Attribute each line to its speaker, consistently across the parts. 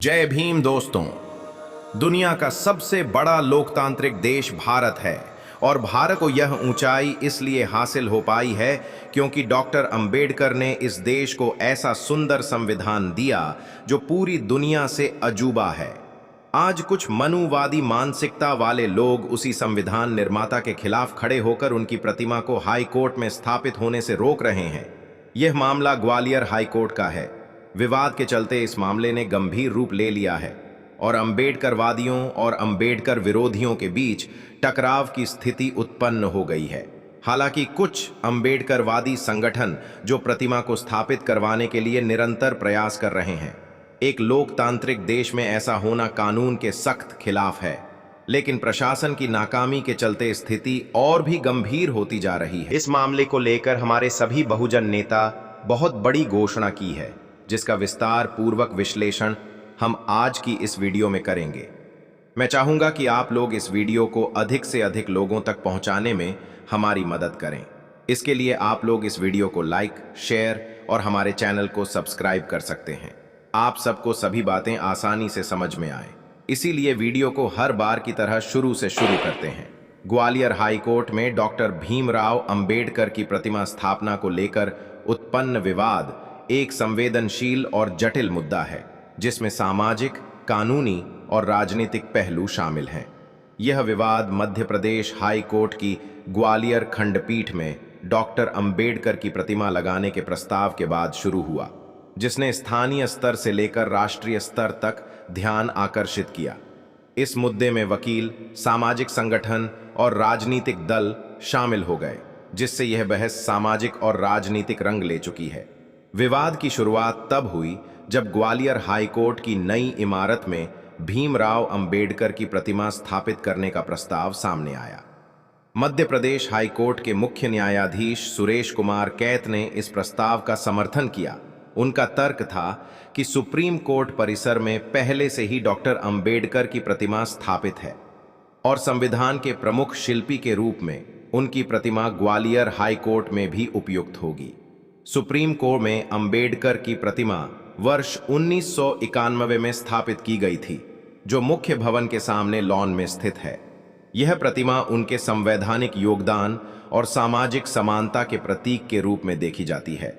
Speaker 1: जय भीम दोस्तों। दुनिया का सबसे बड़ा लोकतांत्रिक देश भारत है और भारत को यह ऊंचाई इसलिए हासिल हो पाई है क्योंकि डॉक्टर अंबेडकर ने इस देश को ऐसा सुंदर संविधान दिया जो पूरी दुनिया से अजूबा है। आज कुछ मनुवादी मानसिकता वाले लोग उसी संविधान निर्माता के खिलाफ खड़े होकर उनकी प्रतिमा को हाई कोर्ट में स्थापित होने से रोक रहे हैं। यह मामला ग्वालियर हाई कोर्ट का है। विवाद के चलते इस मामले ने गंभीर रूप ले लिया है और अंबेडकरवादियों और अंबेडकर विरोधियों के बीच टकराव की स्थिति उत्पन्न हो गई है। हालांकि कुछ अंबेडकरवादी संगठन जो प्रतिमा को स्थापित करवाने के लिए निरंतर प्रयास कर रहे हैं। एक लोकतांत्रिक देश में ऐसा होना कानून के सख्त खिलाफ है, लेकिन प्रशासन की नाकामी के चलते स्थिति और भी गंभीर होती जा रही है। इस मामले को लेकर हमारे सभी बहुजन नेता बहुत बड़ी घोषणा की है, जिसका विस्तार पूर्वक विश्लेषण हम आज की इस वीडियो में करेंगे। मैं चाहूंगा कि आप लोग इस वीडियो को अधिक से अधिक लोगों तक पहुंचाने में हमारी मदद करें। इसके लिए आप लोग इस वीडियो को लाइक, शेयर और हमारे चैनल को सब्सक्राइब कर सकते हैं। आप सबको सभी बातें आसानी से समझ में आए, इसीलिए वीडियो को हर बार की तरह शुरू से शुरू करते हैं। ग्वालियर हाई कोर्ट में डॉक्टर भीमराव अंबेडकर की प्रतिमा स्थापना को लेकर उत्पन्न विवाद एक संवेदनशील और जटिल मुद्दा है, जिसमें सामाजिक, कानूनी और राजनीतिक पहलू शामिल हैं। यह विवाद मध्य प्रदेश हाई कोर्ट की ग्वालियर खंडपीठ में डॉक्टर अंबेडकर की प्रतिमा लगाने के प्रस्ताव के बाद शुरू हुआ, जिसने स्थानीय स्तर से लेकर राष्ट्रीय स्तर तक ध्यान आकर्षित किया। इस मुद्दे में वकील, सामाजिक संगठन और राजनीतिक दल शामिल हो गए, जिससे यह बहस सामाजिक और राजनीतिक रंग ले चुकी है। विवाद की शुरुआत तब हुई जब ग्वालियर हाई कोर्ट की नई इमारत में भीमराव अंबेडकर की प्रतिमा स्थापित करने का प्रस्ताव सामने आया। मध्य प्रदेश हाई कोर्ट के मुख्य न्यायाधीश सुरेश कुमार कैत ने इस प्रस्ताव का समर्थन किया। उनका तर्क था कि सुप्रीम कोर्ट परिसर में पहले से ही डॉक्टर अंबेडकर की प्रतिमा स्थापित है और संविधान के प्रमुख शिल्पी के रूप में उनकी प्रतिमा ग्वालियर हाई कोर्ट में भी उपयुक्त होगी। सुप्रीम कोर्ट में अंबेडकर की प्रतिमा वर्ष 1991 में स्थापित की गई थी, जो मुख्य भवन के सामने लॉन में स्थित है। यह प्रतिमा उनके संवैधानिक योगदान और सामाजिक समानता के प्रतीक के रूप में देखी जाती है।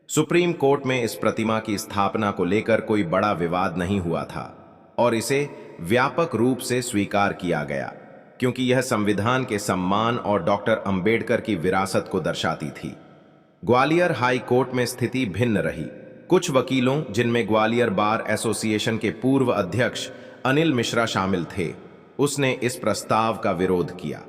Speaker 1: सुप्रीम कोर्ट में इस प्रतिमा की स्थापना को लेकर कोई बड़ा विवाद नहीं हुआ था और इसे व्यापक रूप से स्वीकार किया गया, क्योंकि यह संविधान के सम्मान और डॉक्टर अंबेडकर की विरासत को दर्शाती थी। ग्वालियर हाई कोर्ट में स्थिति भिन्न रही। कुछ वकीलों, जिनमें ग्वालियर बार एसोसिएशन के पूर्व अध्यक्ष अनिल मिश्रा शामिल थे, उसने इस प्रस्ताव का विरोध किया।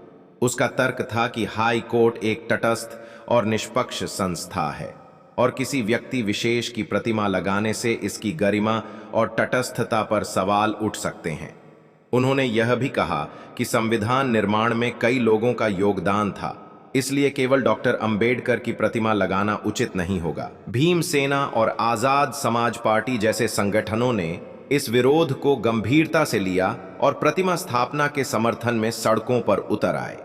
Speaker 1: उसका तर्क था कि हाई कोर्ट एक तटस्थ और निष्पक्ष संस्था है और किसी व्यक्ति विशेष की प्रतिमा लगाने से इसकी गरिमा और तटस्थता पर सवाल उठ सकते हैं। उन्होंने यह भी कहा कि संविधान निर्माण में कई लोगों का योगदान था, इसलिए केवल डॉक्टर अंबेडकर की प्रतिमा लगाना उचित नहीं होगा। भीम सेना और आजाद समाज पार्टी जैसे संगठनों ने इस विरोध को गंभीरता से लिया और प्रतिमा स्थापना के समर्थन में सड़कों पर उतर आए।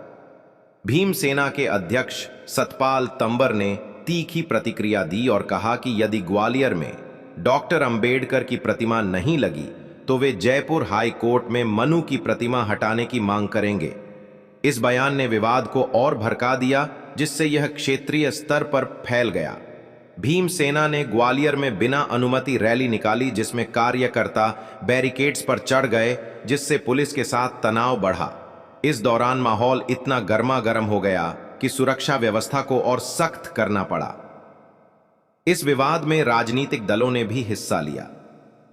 Speaker 1: भीम सेना के अध्यक्ष सतपाल तंबर ने तीखी प्रतिक्रिया दी और कहा कि यदि ग्वालियर में डॉक्टर अंबेडकर की प्रतिमा नहीं लगी तो वे जयपुर हाई कोर्ट में मनु की प्रतिमा हटाने की मांग करेंगे। इस बयान ने विवाद को और भड़का दिया, जिससे यह क्षेत्रीय स्तर पर फैल गया। भीम सेना ने ग्वालियर में बिना अनुमति रैली निकाली, जिसमें कार्यकर्ता बैरिकेड्स पर चढ़ गए, जिससे पुलिस के साथ तनाव बढ़ा। इस दौरान माहौल इतना गर्मा गर्म हो गया कि सुरक्षा व्यवस्था को और सख्त करना पड़ा। इस विवाद में राजनीतिक दलों ने भी हिस्सा लिया।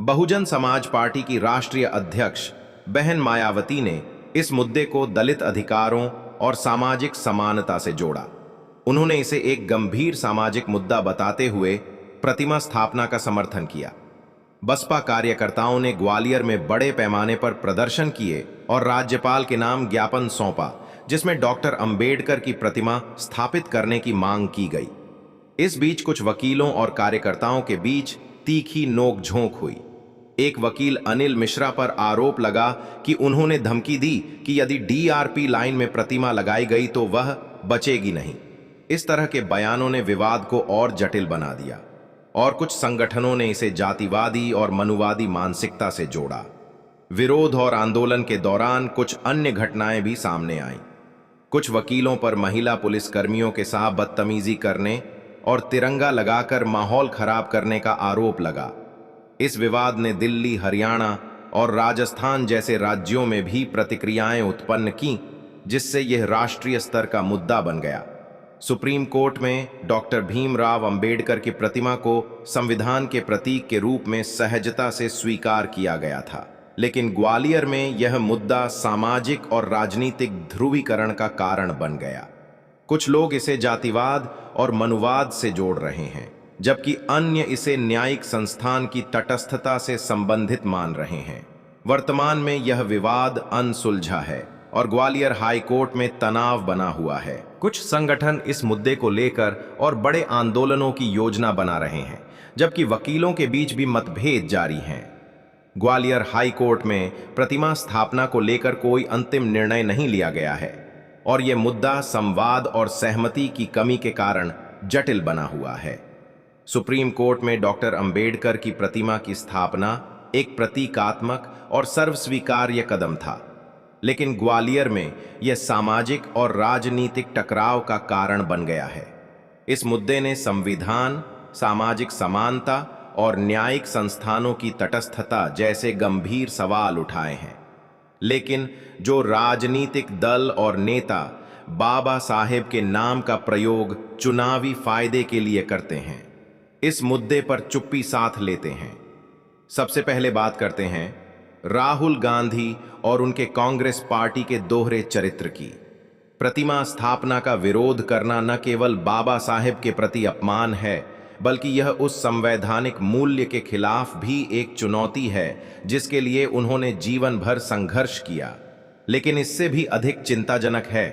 Speaker 1: बहुजन समाज पार्टी की राष्ट्रीय अध्यक्ष बहन मायावती ने इस मुद्दे को दलित अधिकारों और सामाजिक समानता से जोड़ा। उन्होंने इसे एक गंभीर सामाजिक मुद्दा बताते हुए प्रतिमा स्थापना का समर्थन किया। बसपा कार्यकर्ताओं ने ग्वालियर में बड़े पैमाने पर प्रदर्शन किए और राज्यपाल के नाम ज्ञापन सौंपा, जिसमें डॉक्टर अंबेडकर की प्रतिमा स्थापित करने की मांग की गई। इस बीच कुछ वकीलों और कार्यकर्ताओं के बीच तीखी नोक-झोंक हुई। एक वकील अनिल मिश्रा पर आरोप लगा कि उन्होंने धमकी दी कि यदि डीआरपी लाइन में प्रतिमा लगाई गई तो वह बचेगी नहीं। इस तरह के बयानों ने विवाद को और जटिल बना दिया। और कुछ संगठनों ने इसे जातिवादी और मनुवादी मानसिकता से जोड़ा। विरोध और आंदोलन के दौरान कुछ अन्य घटनाएं भी सामने आईं। कुछ वकीलों पर महिला पुलिसकर्मियों के साथ बदतमीजी करने और तिरंगा लगाकर माहौल खराब करने का आरोप लगा। इस विवाद ने दिल्ली, हरियाणा और राजस्थान जैसे राज्यों में भी प्रतिक्रियाएं उत्पन्न की, जिससे यह राष्ट्रीय स्तर का मुद्दा बन गया। सुप्रीम कोर्ट में डॉक्टर भीमराव अंबेडकर की प्रतिमा को संविधान के प्रतीक के रूप में सहजता से स्वीकार किया गया था, लेकिन ग्वालियर में यह मुद्दा सामाजिक और राजनीतिक ध्रुवीकरण का कारण बन गया। कुछ लोग इसे जातिवाद और मनुवाद से जोड़ रहे हैं, जबकि अन्य इसे न्यायिक संस्थान की तटस्थता से संबंधित मान रहे हैं। वर्तमान में यह विवाद अनसुलझा है और ग्वालियर हाई कोर्ट में तनाव बना हुआ है। कुछ संगठन इस मुद्दे को लेकर और बड़े आंदोलनों की योजना बना रहे हैं, जबकि वकीलों के बीच भी मतभेद जारी हैं। ग्वालियर हाई कोर्ट में प्रतिमा स्थापना को लेकर कोई अंतिम निर्णय नहीं लिया गया है और यह मुद्दा संवाद और सहमति की कमी के कारण जटिल बना हुआ है। सुप्रीम कोर्ट में डॉक्टर अंबेडकर की प्रतिमा की स्थापना एक प्रतीकात्मक और सर्वस्वीकार्य कदम था, लेकिन ग्वालियर में यह सामाजिक और राजनीतिक टकराव का कारण बन गया है। इस मुद्दे ने संविधान, सामाजिक समानता और न्यायिक संस्थानों की तटस्थता जैसे गंभीर सवाल उठाए हैं। लेकिन जो राजनीतिक दल और नेता बाबा साहेब के नाम का प्रयोग चुनावी फायदे के लिए करते हैं, इस मुद्दे पर चुप्पी साध लेते हैं। सबसे पहले बात करते हैं राहुल गांधी और उनके कांग्रेस पार्टी के दोहरे चरित्र की। प्रतिमा स्थापना का विरोध करना न केवल बाबा साहेब के प्रति अपमान है, बल्कि यह उस संवैधानिक मूल्य के खिलाफ भी एक चुनौती है जिसके लिए उन्होंने जीवन भर संघर्ष किया। लेकिन इससे भी अधिक चिंताजनक है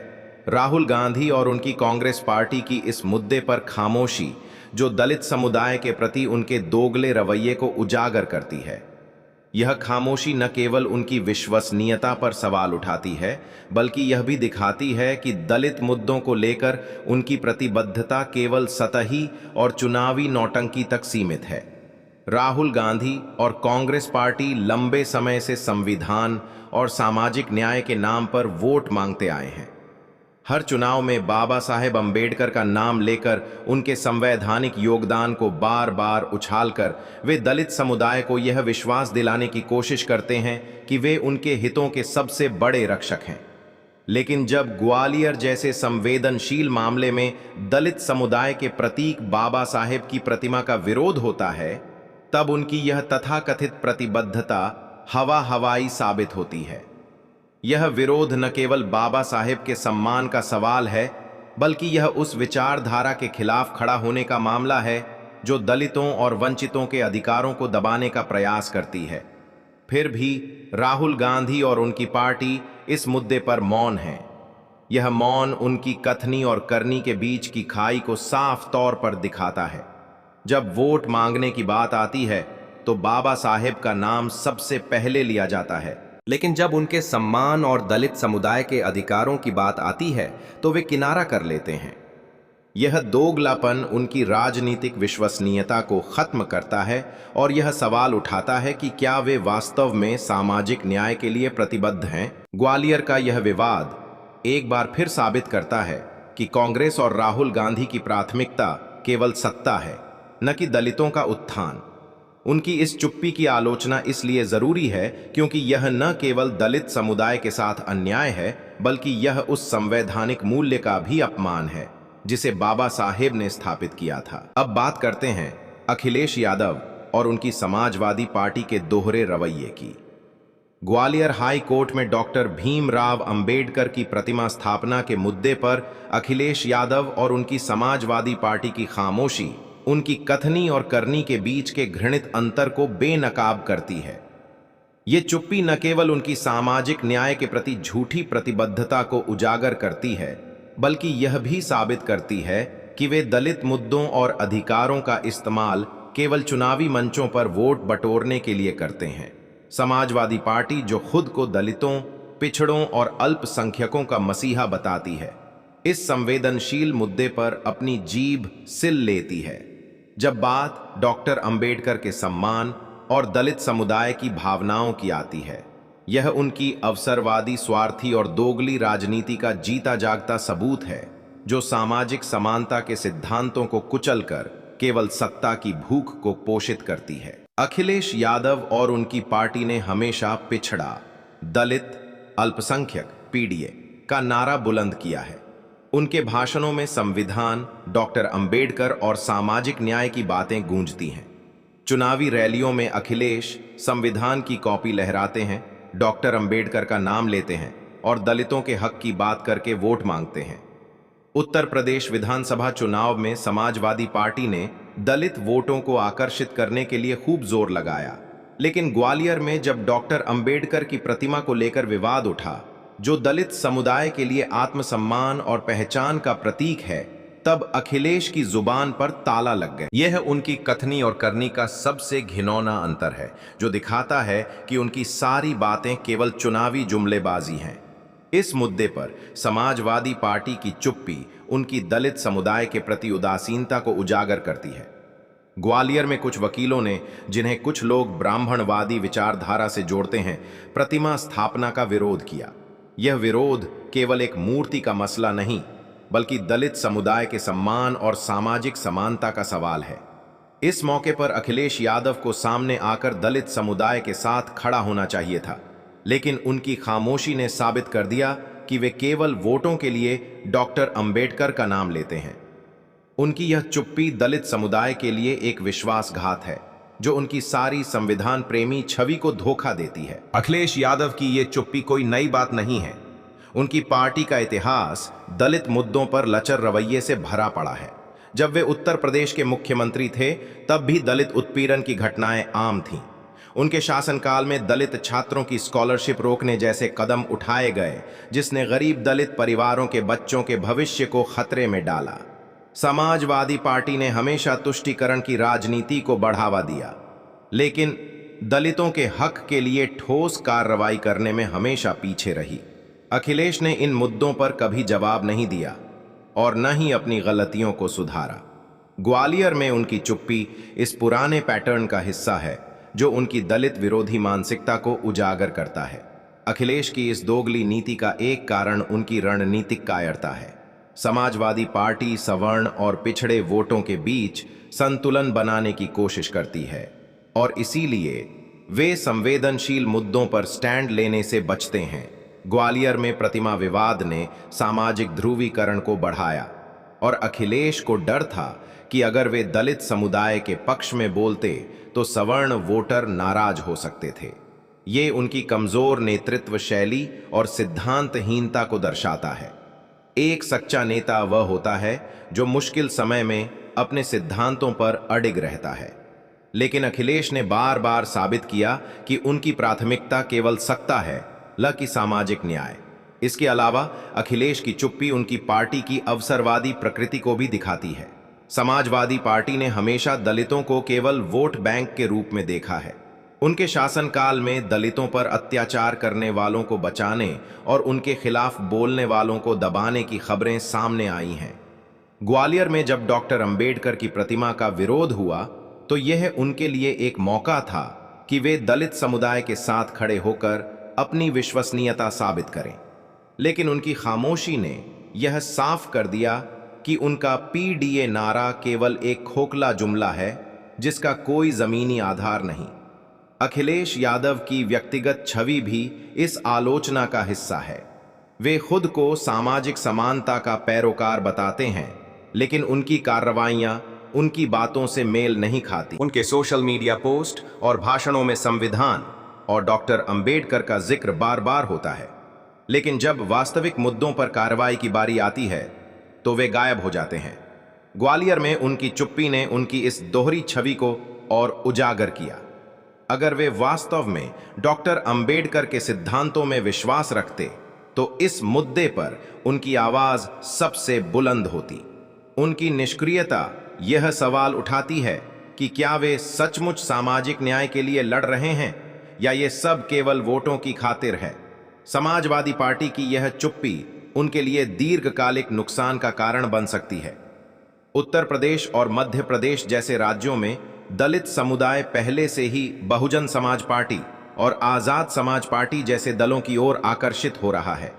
Speaker 1: राहुल गांधी और उनकी कांग्रेस पार्टी की इस मुद्दे पर खामोशी, जो दलित समुदाय के प्रति उनके दोगले रवैये को उजागर करती है। यह खामोशी न केवल उनकी विश्वसनीयता पर सवाल उठाती है, बल्कि यह भी दिखाती है कि दलित मुद्दों को लेकर उनकी प्रतिबद्धता केवल सतही और चुनावी नौटंकी तक सीमित है। राहुल गांधी और कांग्रेस पार्टी लंबे समय से संविधान और सामाजिक न्याय के नाम पर वोट मांगते आए हैं। हर चुनाव में बाबा साहेब अंबेडकर का नाम लेकर उनके संवैधानिक योगदान को बार बार उछालकर वे दलित समुदाय को यह विश्वास दिलाने की कोशिश करते हैं कि वे उनके हितों के सबसे बड़े रक्षक हैं। लेकिन जब ग्वालियर जैसे संवेदनशील मामले में दलित समुदाय के प्रतीक बाबा साहेब की प्रतिमा का विरोध होता है, तब उनकी यह तथाकथित प्रतिबद्धता हवाई साबित होती है। यह विरोध न केवल बाबा साहेब के सम्मान का सवाल है, बल्कि यह उस विचारधारा के खिलाफ खड़ा होने का मामला है जो दलितों और वंचितों के अधिकारों को दबाने का प्रयास करती है। फिर भी राहुल गांधी और उनकी पार्टी इस मुद्दे पर मौन है। यह मौन उनकी कथनी और करनी के बीच की खाई को साफ तौर पर दिखाता है। जब वोट मांगने की बात आती है तो बाबा साहेब का नाम सबसे पहले लिया जाता है, लेकिन जब उनके सम्मान और दलित समुदाय के अधिकारों की बात आती है तो वे किनारा कर लेते हैं। यह दोगलापन उनकी राजनीतिक विश्वसनीयता को खत्म करता है और यह सवाल उठाता है कि क्या वे वास्तव में सामाजिक न्याय के लिए प्रतिबद्ध हैं। ग्वालियर का यह विवाद एक बार फिर साबित करता है कि कांग्रेस और राहुल गांधी की प्राथमिकता केवल सत्ता है, न कि दलितों का उत्थान। उनकी इस चुप्पी की आलोचना इसलिए जरूरी है क्योंकि यह न केवल दलित समुदाय के साथ अन्याय है, बल्कि यह उस संवैधानिक मूल्य का भी अपमान है जिसे बाबा साहेब ने स्थापित किया था। अब बात करते हैं अखिलेश यादव और उनकी समाजवादी पार्टी के दोहरे रवैये की। ग्वालियर हाई कोर्ट में डॉक्टर भीमराव अंबेडकर की प्रतिमा स्थापना के मुद्दे पर अखिलेश यादव और उनकी समाजवादी पार्टी की खामोशी उनकी कथनी और करनी के बीच के घृणित अंतर को बेनकाब करती है। ये चुप्पी न केवल उनकी सामाजिक न्याय के प्रति झूठी प्रतिबद्धता को उजागर करती है, बल्कि यह भी साबित करती है कि वे दलित मुद्दों और अधिकारों का इस्तेमाल केवल चुनावी मंचों पर वोट बटोरने के लिए करते हैं। समाजवादी पार्टी, जो खुद को दलितों, पिछड़ों और अल्पसंख्यकों का मसीहा बताती है, इस संवेदनशील मुद्दे पर अपनी जीभ सिल लेती है। जब बात डॉक्टर अंबेडकर के सम्मान और दलित समुदाय की भावनाओं की आती है, यह उनकी अवसरवादी, स्वार्थी और दोगली राजनीति का जीता जागता सबूत है, जो सामाजिक समानता के सिद्धांतों को कुचलकर केवल सत्ता की भूख को पोषित करती है। अखिलेश यादव और उनकी पार्टी ने हमेशा पिछड़ा, दलित, अल्पसंख्यक, पीडीए का नारा बुलंद किया है। उनके भाषणों में संविधान, डॉक्टर अंबेडकर और सामाजिक न्याय की बातें गूंजती हैं। चुनावी रैलियों में अखिलेश संविधान की कॉपी लहराते हैं, डॉक्टर अंबेडकर का नाम लेते हैं और दलितों के हक की बात करके वोट मांगते हैं। उत्तर प्रदेश विधानसभा चुनाव में समाजवादी पार्टी ने दलित वोटों को आकर्षित करने के लिए खूब जोर लगाया, लेकिन ग्वालियर में जब डॉक्टर अंबेडकर की प्रतिमा को लेकर विवाद उठा, जो दलित समुदाय के लिए आत्मसम्मान और पहचान का प्रतीक है, तब अखिलेश की जुबान पर ताला लग गया। यह उनकी कथनी और करनी का सबसे घिनौना अंतर है, जो दिखाता है कि उनकी सारी बातें केवल चुनावी जुमलेबाजी हैं। इस मुद्दे पर समाजवादी पार्टी की चुप्पी उनकी दलित समुदाय के प्रति उदासीनता को उजागर करती है। ग्वालियर में कुछ वकीलों ने, जिन्हें कुछ लोग ब्राह्मणवादी विचारधारा से जोड़ते हैं, प्रतिमा स्थापना का विरोध किया। यह विरोध केवल एक मूर्ति का मसला नहीं, बल्कि दलित समुदाय के सम्मान और सामाजिक समानता का सवाल है। इस मौके पर अखिलेश यादव को सामने आकर दलित समुदाय के साथ खड़ा होना चाहिए था, लेकिन उनकी खामोशी ने साबित कर दिया कि वे केवल वोटों के लिए डॉक्टर अंबेडकर का नाम लेते हैं। उनकी यह चुप्पी दलित समुदाय के लिए एक विश्वासघात है, जो उनकी सारी संविधान प्रेमी छवि को धोखा देती है। अखिलेश यादव की ये चुप्पी कोई नई बात नहीं है। उनकी पार्टी का इतिहास दलित मुद्दों पर लचर रवैये से भरा पड़ा है। जब वे उत्तर प्रदेश के मुख्यमंत्री थे, तब भी दलित उत्पीड़न की घटनाएं आम थीं। उनके शासनकाल में दलित छात्रों की स्कॉलरशिप रोकने जैसे कदम उठाए गए, जिसने गरीब दलित परिवारों के बच्चों के भविष्य को खतरे में डाला। समाजवादी पार्टी ने हमेशा तुष्टीकरण की राजनीति को बढ़ावा दिया, लेकिन दलितों के हक के लिए ठोस कार्रवाई करने में हमेशा पीछे रही। अखिलेश ने इन मुद्दों पर कभी जवाब नहीं दिया और न ही अपनी गलतियों को सुधारा। ग्वालियर में उनकी चुप्पी इस पुराने पैटर्न का हिस्सा है, जो उनकी दलित विरोधी मानसिकता को उजागर करता है। अखिलेश की इस दोगली नीति का एक कारण उनकी रणनीतिक कायरता है। समाजवादी पार्टी सवर्ण और पिछड़े वोटों के बीच संतुलन बनाने की कोशिश करती है और इसीलिए वे संवेदनशील मुद्दों पर स्टैंड लेने से बचते हैं। ग्वालियर में प्रतिमा विवाद ने सामाजिक ध्रुवीकरण को बढ़ाया और अखिलेश को डर था कि अगर वे दलित समुदाय के पक्ष में बोलते तो सवर्ण वोटर नाराज हो सकते थे। ये उनकी कमजोर नेतृत्व शैली और सिद्धांतहीनता को दर्शाता है। एक सच्चा नेता वह होता है जो मुश्किल समय में अपने सिद्धांतों पर अडिग रहता है, लेकिन अखिलेश ने बार बार साबित किया कि उनकी प्राथमिकता केवल सत्ता है, न कि सामाजिक न्याय। इसके अलावा अखिलेश की चुप्पी उनकी पार्टी की अवसरवादी प्रकृति को भी दिखाती है। समाजवादी पार्टी ने हमेशा दलितों को केवल वोट बैंक के रूप में देखा है। उनके शासनकाल में दलितों पर अत्याचार करने वालों को बचाने और उनके खिलाफ बोलने वालों को दबाने की खबरें सामने आई हैं। ग्वालियर में जब डॉक्टर अंबेडकर की प्रतिमा का विरोध हुआ, तो यह उनके लिए एक मौका था कि वे दलित समुदाय के साथ खड़े होकर अपनी विश्वसनीयता साबित करें। लेकिन उनकी खामोशी ने यह साफ कर दिया कि उनका पीडीए नारा केवल एक खोखला जुमला है, जिसका कोई जमीनी आधार नहीं। अखिलेश यादव की व्यक्तिगत छवि भी इस आलोचना का हिस्सा है। वे खुद को सामाजिक समानता का पैरोकार बताते हैं, लेकिन उनकी कार्रवाइयां उनकी बातों से मेल नहीं खाती। उनके सोशल मीडिया पोस्ट और भाषणों में संविधान और डॉक्टर अंबेडकर का जिक्र बार बार होता है, लेकिन जब वास्तविक मुद्दों पर कार्रवाई की बारी आती है तो वे गायब हो जाते हैं। ग्वालियर में उनकी चुप्पी ने उनकी इस दोहरी छवि को और उजागर किया। अगर वे वास्तव में डॉक्टर अंबेडकर के सिद्धांतों में विश्वास रखते, तो इस मुद्दे पर उनकी आवाज सबसे बुलंद होती। उनकी निष्क्रियता यह सवाल उठाती है कि क्या वे सचमुच सामाजिक न्याय के लिए लड़ रहे हैं या ये सब केवल वोटों की खातिर है। समाजवादी पार्टी की यह चुप्पी उनके लिए दीर्घकालिक नुकसान का कारण बन सकती है। उत्तर प्रदेश और मध्य प्रदेश जैसे राज्यों में दलित समुदाय पहले से ही बहुजन समाज पार्टी और आजाद समाज पार्टी जैसे दलों की ओर आकर्षित हो रहा है।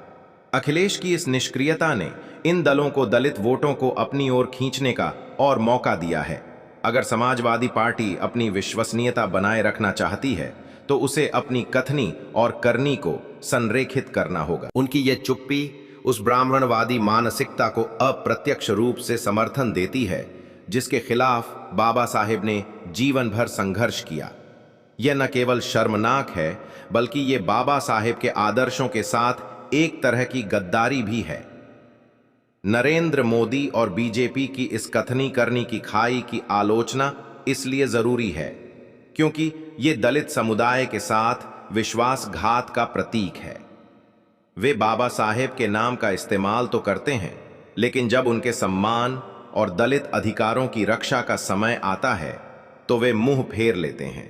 Speaker 1: अखिलेश की इस निष्क्रियता ने इन दलों को दलित वोटों को अपनी ओर खींचने का और मौका दिया है। अगर समाजवादी पार्टी अपनी विश्वसनीयता बनाए रखना चाहती है तो उसे अपनी कथनी और करनी को संरेखित करना होगा। उनकी यह चुप्पी उस ब्राह्मणवादी मानसिकता को अप्रत्यक्ष रूप से समर्थन देती है जिसके खिलाफ बाबा साहेब ने जीवन भर संघर्ष किया। यह न केवल शर्मनाक है बल्कि ये बाबा साहेब के आदर्शों के साथ एक तरह की गद्दारी भी है। नरेंद्र मोदी और बीजेपी की इस कथनी करनी की खाई की आलोचना इसलिए जरूरी है क्योंकि ये दलित समुदाय के साथ विश्वासघात का प्रतीक है। वे बाबा साहेब के नाम का इस्तेमाल तो करते हैं, लेकिन जब उनके सम्मान और दलित अधिकारों की रक्षा का समय आता है तो वे मुंह फेर लेते हैं।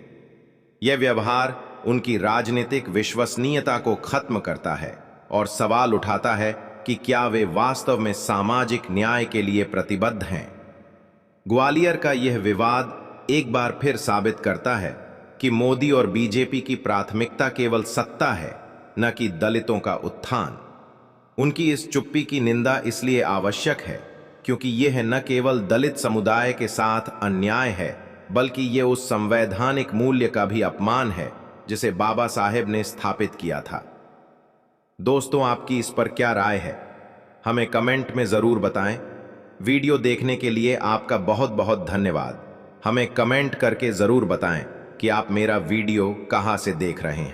Speaker 1: यह व्यवहार उनकी राजनीतिक विश्वसनीयता को खत्म करता है और सवाल उठाता है कि क्या वे वास्तव में सामाजिक न्याय के लिए प्रतिबद्ध हैं। ग्वालियर का यह विवाद एक बार फिर साबित करता है कि मोदी और बीजेपी की प्राथमिकता केवल सत्ता है, न कि दलितों का उत्थान। उनकी इस चुप्पी की निंदा इसलिए आवश्यक है क्योंकि यह न केवल दलित समुदाय के साथ अन्याय है बल्कि यह उस संवैधानिक मूल्य का भी अपमान है जिसे बाबा साहेब ने स्थापित किया था। दोस्तों, आपकी इस पर क्या राय है? हमें कमेंट में जरूर बताएं। वीडियो देखने के लिए आपका बहुत बहुत धन्यवाद। हमें कमेंट करके जरूर बताएं कि आप मेरा वीडियो कहां से देख रहे हैं।